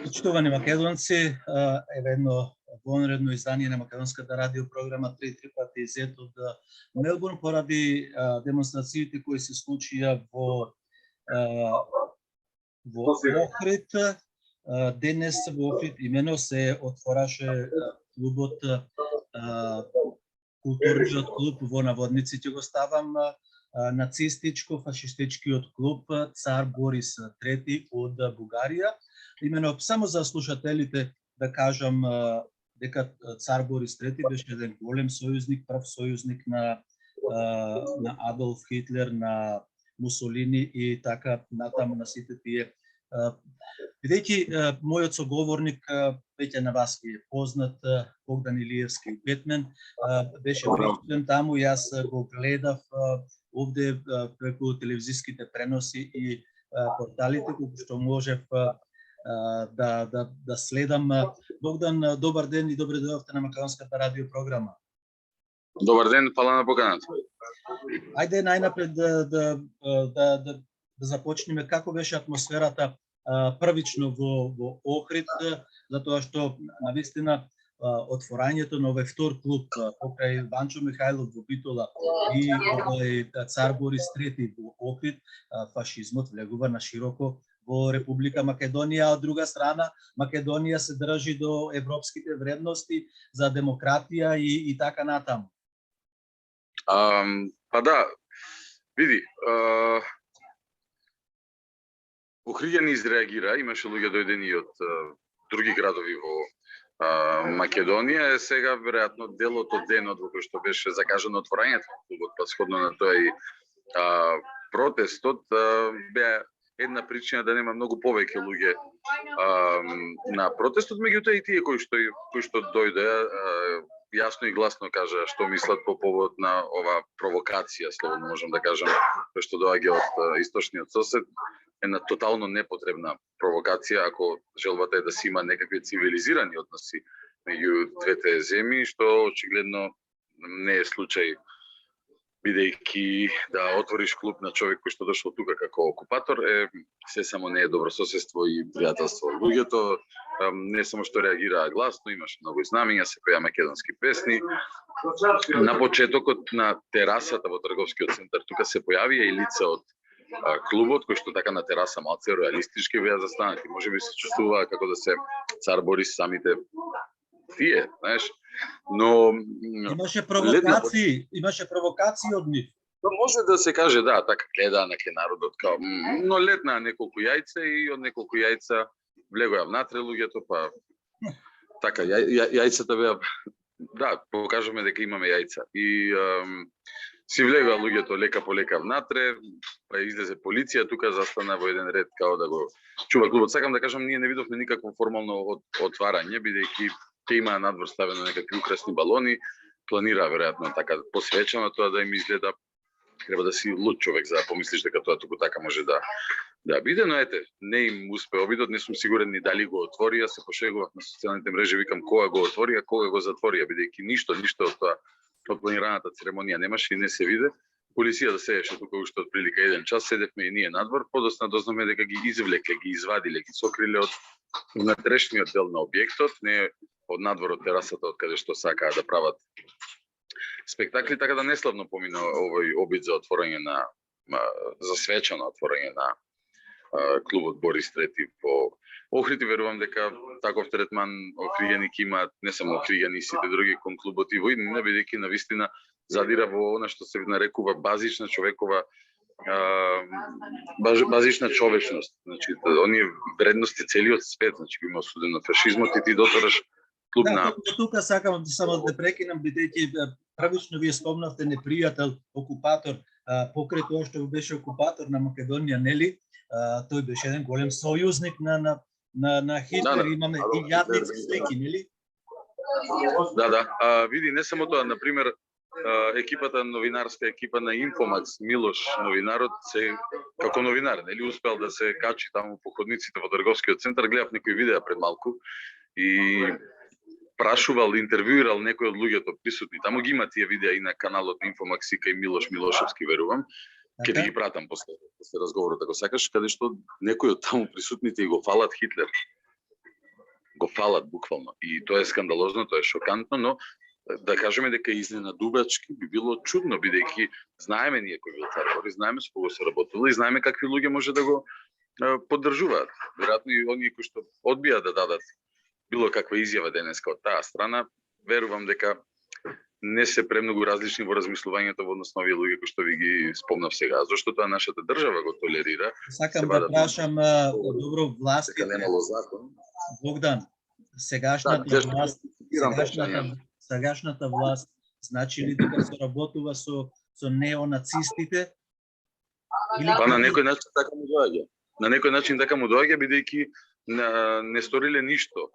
Почитувани македонци, еве едно вонредно издание на македонската радиопрограма 3 пати изет од Мелбурн поради демонстрациите кои се случија во Охрид. Денес во Охрид имено се отвораше клубот, културниот клуб во наводниците го ставам, нацистичко-фашистичкиот клуб Цар Борис III од Бугарија. Имено само за слушателите да кажам дека Цар Борис III беше еден голем сојузник, прв сојузник на Адолф Хитлер, на Мусолини и така натаму на сите тие. Бидејќи мојот соговорник веќе на вас ви е познат, Богдан Илиевски Бетмен, беше присутен таму, јас го гледав овде преку телевизиските преноси и порталите, колку што можев да следам. Богдан, добар ден и добре дојдовте на македонската радиопрограма. Добар ден, фала на поканата. Ајде најнапред да започнеме. Како беше атмосферата првично во Охрид, затоа што навистина отворањето на овој втор клуб покрај Ванчо Михајлов во Битола и овој Цар Борис III во Охрид, фашизмот влегува на широко во Република Македонија, а од друга страна Македонија се држи до европските вредности за демократија и така натаму. Па да, види, Охриѓани изреагира, имаше луѓе дојдени од други градови во Македонија, сега веројатно делот од денот во кој што беше закажано отворањето на клубот, па сходно на тоа и протестот, беа една причина да нема многу повеќе луѓе на протестот, меѓутоа и тие кои што дојдеа јасно и гласно кажа што мислат по повод на ова провокација, слободно можам да кажам, кој што доаѓа од источниот сосед, една тотално непотребна провокација ако желбата е да се има некакви цивилизирани односи меѓу двете земји, што очигледно не е случај, бидејќи да отвориш клуб на човек кој што дошол тука како окупатор се само не е добро соседство и пријателство. Луѓето не само што реагираа гласно, имаше многу знамења, се појавија македонски песни. На почетокот на терасата во трговскиот центар тука се појавија и лица од клубот кој што така на тераса малце реалистички беа застанати. Можеби се чувствуваа како да се Цар Борис самите тие, знаеш. Но имаше провокации од нив. Може да се каже да, така гледа на народот као, но летна неколку јајца и од неколку јајца влегоа внатре луѓето, па така јајцата беа, да, покажаме дека имаме јајца. И си влегоа луѓето лека по лека внатре, па излезе полиција тука, застана во еден ред као да го чува клубот. Сакам да кажам, ние не видовме никакво формално отварање, бидејќи ќе има надвор ставено некакви украсни балони, планира веројатно така посвечено тоа да им изгледа. Треба да си луд човек за да помислиш дека тоа туку така може да биде, но ете, не им успе обидот, не сум сигурен ни дали го отворија, се пошегував на социјалните мрежи, викам кога го отворија, кога го затворија, бидејќи ништо од тоа од планираната церемонија немаше и не се виде. Полицијата седеше тука уште од прилика 1 час, седевме и ние надвор, подоцна дознавме дека ги извлекле, ги извадиле, ги сокриле од внатрешниот дел на објектот, не од надвор од терасата од каде што сакаа да прават спектакли, така да неславно помина овој обид за отворање за свечано отворање на клубот Борис III во Охрид. Верувам дека таков третман охриѓани ќе имаат не само охриѓани и сите други кон клубот и во иднина, бидејќи навистина задира во она што се нарекува базична човекова базична човечност. Значи, оние вредности целиот свет, значи има осудено фашизмот и ти дотвораш клуб на... Тука сакам само да прекинам, бидејќи првично вие спомнавте непријател, окупатор, покрај тоа што беше окупатор на Македонија, нели? Тој беше еден голем сојузник на Хитлер, имаме илјадници слики, нели? Да. Види, не само тоа, например, екипата, новинарска екипа на Инфомакс, Милош, новинарот, се како новинар, нели успел да се качи таму по ходниците во трговскиот центар, гледав некои видеа пред малку и прашувал, интервјуирал некој од луѓето присутни. Таму ги има тие видеа и на каналот на Инфомакс и кај Милош Милошевски, верувам. Ке ти ги пратам после разговорот, ако сакаш, каде што некои од таму присутните и го фалат Хитлер. Го фалат буквално. И тоа е скандалозно, тоа е шокантно, но да кажеме дека изненадувачки би било чудно, бидејќи знаеме ние кој бил цар Борис, знаеме со кого се работило и знаеме какви луѓе може да го поддржуваат. Веројатно и оние кои што одбијаат да дадат било каква изјава денеска од таа страна, верувам дека не се премногу различни во размислувањето во однос на овие луѓе кои што ви ги спомнав сега, зашто тоа нашата држава го толерира. Сакам да прашам добро властите. Дека немало закон. Богдан, сегашната власт значи ли дека се работува со неонацистите? Па на некој начин така му доаѓа. На некој начин така му доаѓа, бидејќи не сториле ништо.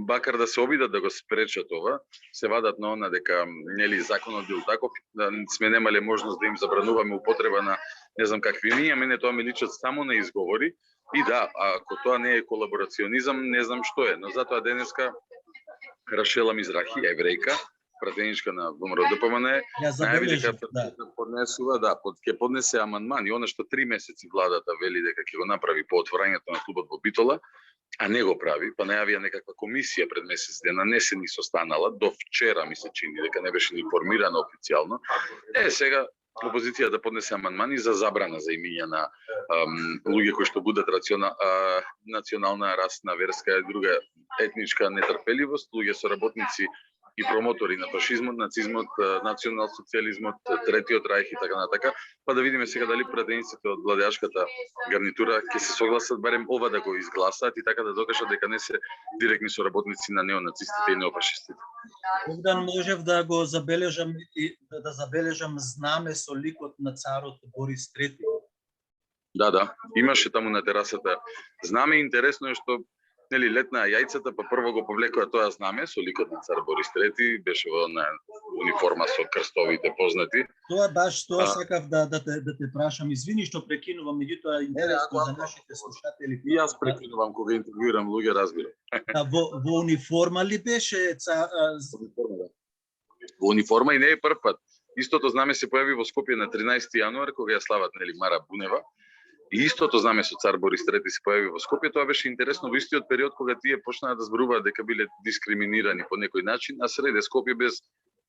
Бакар да се обидат да го спречат ова, се вадат на она дека нели законот бил таков, да сме немале можност да им забрануваме употреба на не знам какви имиња, мене тоа ми личат само на изговори. И да, ако тоа не е колаборационизам, не знам што е, но затоа денеска Рашела Мизрахи, еврејка, пратеничка на ВМРО ДПМН, најави дека поднесува, ќе поднесе амандман и она што 3 месеци владата вели дека ќе го направи по отворањето на клубот во Битола, а не го прави, па најавија некаква комисија пред месец дена, не се ни состанала, до вчера ми се чини дека не беше ни формирана официјално. Сега опозиција да поднесе амандмани за забрана за имиња на луѓе кои што будат национална, расна, верска и друга етничка нетрпеливост, луѓе со работници и промотори на фашизмот, нацизмот, национал-социјализмот, третиот рајх и така натака, па да видиме сега дали пратениците од владеашката гарнитура ќе се согласат барем ова да го изгласаат и така да докажат дека не се директни соработници на неонацистите и неофашистите. Богдан, можев да го забележам и да забележам знаме со ликот на царот Борис III. Да, имаше таму на терасата знаме. Интересно е што нели летна јајцата, па прво го повлекоа тоа знаме со ликот на цар Борис III, беше во на униформа со крстовите познати. Тоа баш тоа сакав да те прашам, извини што прекинувам, меѓутоа интересно за нашите слушатели. И јас прекинувам кога интервјуирам луѓе, разбирам. Во униформа ли беше Во униформа и не е прв пат. Истото знаме се појави во Скопје на 13 јануар кога ја слават нели Мара Бунева. И истото знаме со цар Борис III се појави во Скопје. Тоа беше интересно во истиот период кога тие почнаа да зборуваат дека биле дискриминирани по некој начин, а среде Скопје без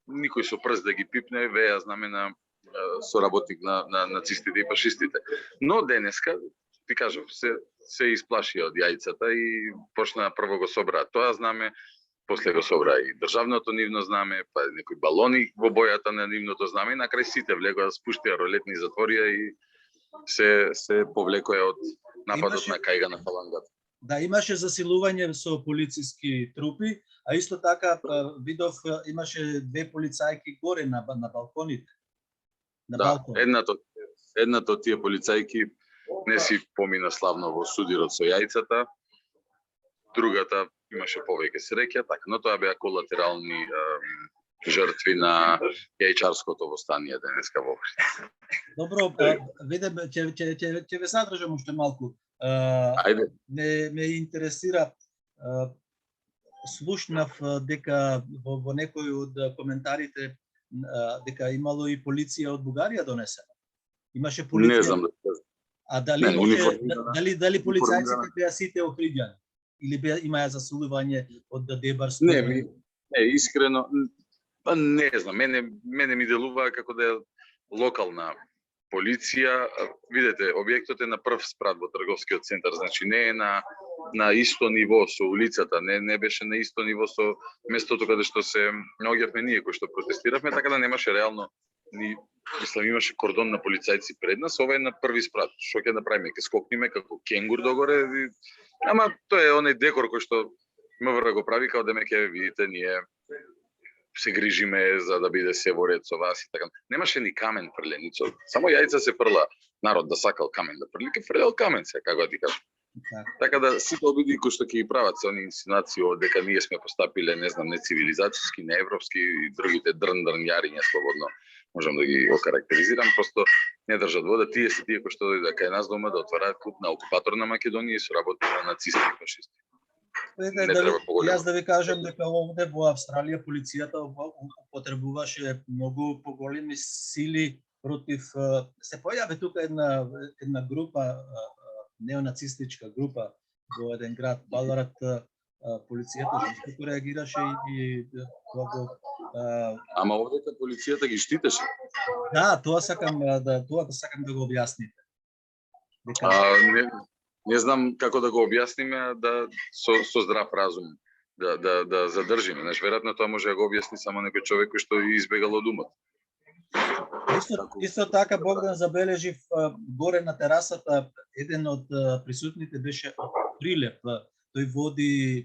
никој со прст да ги пипне веа знаме на соработник на нацистите и фашистите. Но денеска, ти кажав, се исплашија од јајцата и почнаа прво го собраа тоа знаме, после го собраа и државното нивно знаме, па некои балони во бојата на нивното знаме и на крај сите влегоа, спуштија ролетни затворија и се повлекоја од нападот на кајга на фалангата. Да, имаше засилување со полициски трупи, а исто така видов имаше две полицајки горе на балконите. Да, едната од тие полицајки не си помина славно во судирот со јајцата, другата имаше повеќе среќа, така, но тоа беа колатерални жртви на јајчарското востание денеска во Охрид. Добро, видиме, ќе ве задржам уште малку. Ајде. Ме интересира, слушнав дека во некој од коментарите дека имало и полиција од Бугарија донесена. Имаше полиција. Не знам да кажам. А дали полицајците беа сите охриѓани? Или имаја засилување од Дебарско? Не, искрено, не знам, мене ми делува како да е локална полиција. Видете, објектот е на прв спрат во трговскиот центар, значи не е на исто ниво со улицата, не беше на исто ниво со местото каде што се наоѓавме ние кои што протестиравме, така да немаше реално имаше кордон на полицајци пред нас, ова е на први спрат. Што ќе направиме? Ќе скокниме како кенгур догоре? Ама тоа е оној декор кој што МВР го прави као да ме ќе видите, ние се грижиме за да биде се во ред со вас и така. Немаше ни камен фрлен, само јајца се фрла. Народ да сакал камен да фрли, ке фрлел камен се, како да ти кажам. Така да сите обиди кои што ќе ги прават со оние инсинуации дека ние сме постапиле, не знам, нецивилизацијски, неевропски и другите дрн-дрнјариња слободно можам да ги окарактеризирам, просто не држат вода. Тие се тие кои што дојдат кај нас дома да отвараат клуб на окупатор на Македонија и соработи на нацисти и фашисти. Не треба поголемо. Јас да ви кажам дека овде во Австралија полицијата употребуваше многу поголеми сили против се појави тука една група неонацистичка група во еден град Баларат, полицијата жестоко реагираше и тоа го Ама овдека полицијата ги штитеше. да, тоа сакам да го објасните. Дека Не знам како да го објасниме да со здрав разум да задржиме. Знаеш, веројатно тоа може да го објасни само некој човек кој што избегал од умот. Исто така Богдан забележив горе на терасата еден од присутните беше Прилеп. Тој води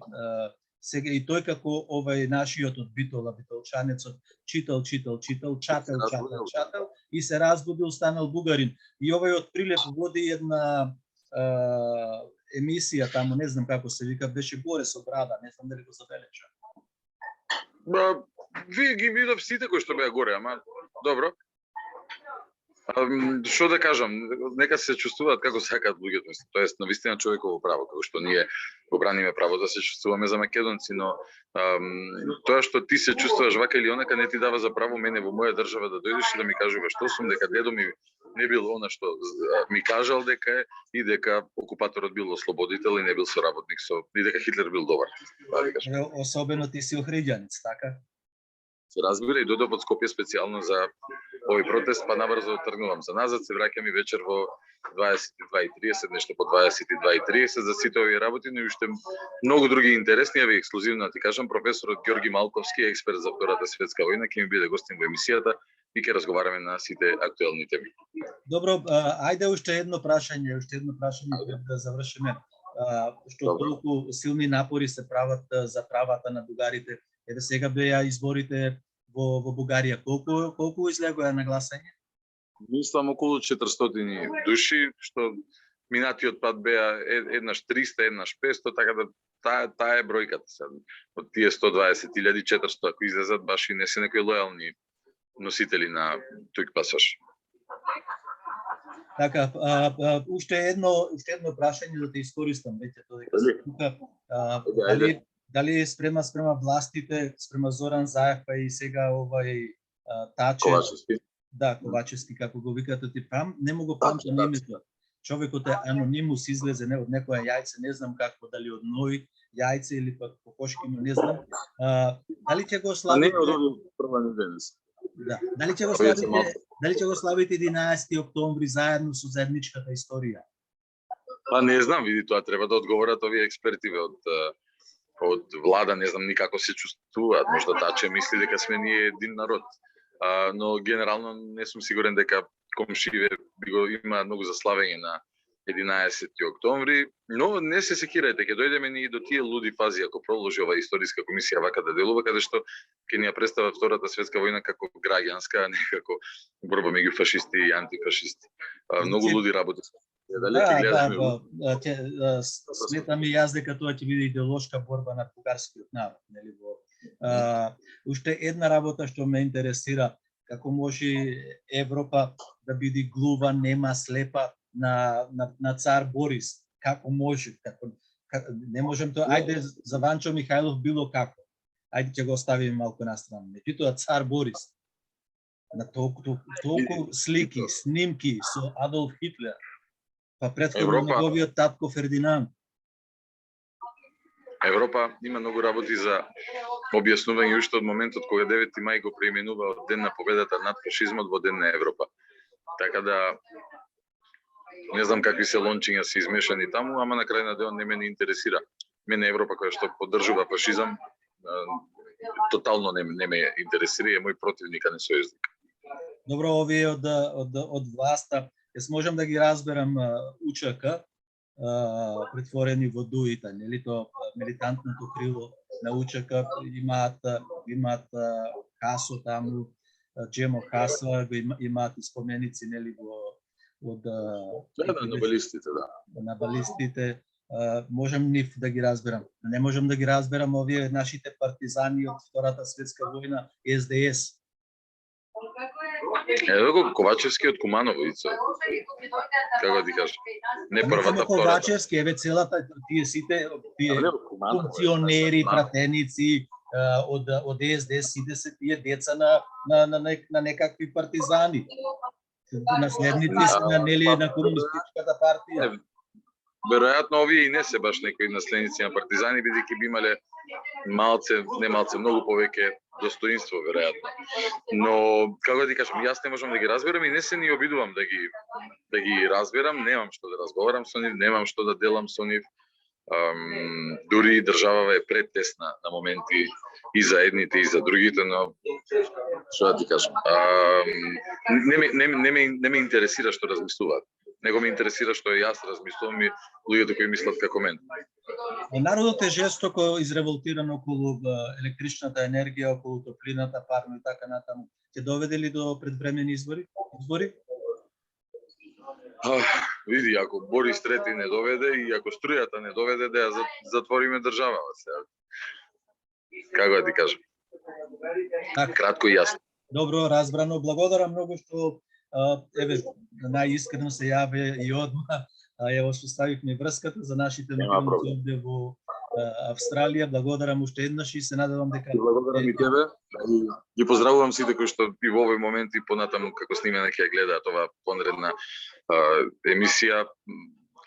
сега и тој како овај нашиот од битолчанецот читал, чател и се разбудил, станал бугарин. И овај од Прилеп води една емисија таму, не знам како се вика, беше горе со брада, не знам дали го забележа. Вие ги видов сите кои што беа горе, ама добро. Што да кажам, нека се чувствуваат како сакаат луѓето, тоест навистина човеково право, како што ние го браниме право да се чувствуваме за македонци, но тоа што ти се чувствуваш вака или онака не ти дава за право мене во моја држава да дојдеш и да ми кажуваш што сум, дека дедо ми не бил она што ми кажал дека е и дека окупаторот бил ослободител и не бил соработник и дека Хитлер бил добар. Особено ти си охриѓанец, така? Се разбира и додо под Скопје специјално за овој протест, па набрзо тргнувам за назад, се враќам и вечер во 22:30, нешто по 22:30 за сите овие работи, но и уште многу други интересни, еве ексклузивно ти кажам, професорот Ѓорги Малковски, експерт за Втората светска војна, ќе ми биде гостин во емисијата и ќе разговараме на сите актуелни теми. Добро, ајде уште едно прашање пред да завршиме. Што толку силни напори се прават за правата на бугарите. Еве сега беа изборите во Бугарија. Колку излегоа на гласање? Мислам околу 400 души, што минатиот пат беа еднаш 300, еднаш 500, така да таа е бројката сега. Од тие 120.000, 400 ако излезат баш и не се некои лојални носители на тој пасош. Така, уште едно прашање да те искористам веќе тоа дека дали спрема властите, спрема Зоран Заев па и сега овај Таче, Ковачевски. Да, Ковачевски како го викате ти пам, не му го памтам името. Човекот е анонимус, излезе не од некоја јајце, не знам како, дали од ној јајце или пак кокошки, но не знам. Дали ќе го славите? Не од прва неденес. Да, дали ќе го славите 11 октомври заедно со заедничката историја? Па не знам, види, тоа треба да одговорат овие експерти од влада, не знам никако се чувствуваат, можда Таче мисли дека сме ние един народ. Но генерално не сум сигурен дека комшиве би го има многу за славење на 11 октомври, но не се секирајте, ќе дојдеме ни до тие луди фази ако продолжи оваа историска комисија вака да делува, каде што ќе ни ја представа Втората светска војна како граѓанска, а не како борба меѓу фашисти и антифашисти. Многу луди работи. Сметам и јас дека тоа ќе биде идеолошка борба на бугарскиот народ, нели во. Уште една работа што ме интересира, како може Европа да биде глува, нема, слепа на цар Борис, како може, не можем тоа, ајде за Ванчо Михајлов било како, ајде ќе го оставиме малку на страна, меѓутоа цар Борис, на толку слики, снимки со Адолф Хитлер, па претходно неговиот татко Фердинанд. Европа има многу работи за објаснување уште од моментот кога 9 мај го преименува од ден на победата над фашизмот во ден на Европа. Така да не знам какви се лончиња се измешани таму, ама на крај на денот не ме интересира. Мене Европа која што поддржува фашизам тотално не ме интересира и е мој противник, а не сојузник. Добро, овие од власта, јас можам да ги разберам УЧК, претворени во ДУИ-та, нели тоа милитантното крило на УЧК имаат Хасо таму, Джемо Хаса, имаат и споменици нели од на балистите, да. На балистите, можам нив да ги разберам. Не можам да ги разберам овие нашите партизани од Втората светска војна, СДС. Ево го Ковачевски од Куманово, Ицо. Како ти кажам? Не Не првата, само втората. Ковачевски, еве целата тие сите тие функционери, пратеници од СДС, сите се тие деца на некакви партизани. Наследници се на нели на комунистичката партија. Веројатно овие и не се баш некои наследници на партизани, бидејќи би имале не малце, многу повеќе достоинство, веројатно. Но, како ти кажам, јас не можам да ги разберам и не се ни обидувам да ги разберам, немам што да разговарам со нив, немам што да делам со нив. Дури државава е претесна на моменти и за едните и за другите, но што да ти кажам, не ме интересира што размислуваат. Него ме интересира што јас размислувам и луѓето кои мислат како мен. Народот е жестоко изреволтиран околу електричната енергија, околу топлината, парно и така натаму. Ќе доведе ли до предвремени избори? Види, ако Борис Трети не доведе и ако струјата не доведе, да ја затвориме државава сега. Како да ти кажам? Кратко и јасно. Добро, разбрано. Благодарам многу што еве најискрено се јави и одма. Ево што ставивме врската за нашите мигранти овде во Австралија. Благодарам уште еднаш и се надевам дека благодарам и тебе. Ги поздравувам сите кои што и во овој момент и понатаму како снимена ќе гледаат оваа понредна емисија.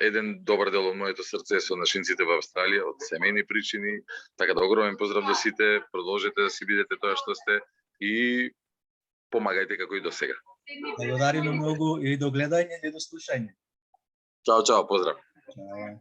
Еден добар дел од моето срце со нашинците во Австралија од семејни причини. Така да огромен поздрав до сите. Продолжете да си бидете тоа што сте и помагајте како и до сега. Благодариме многу и до гледање и до слушање. Чао, чао, поздрав. Чао.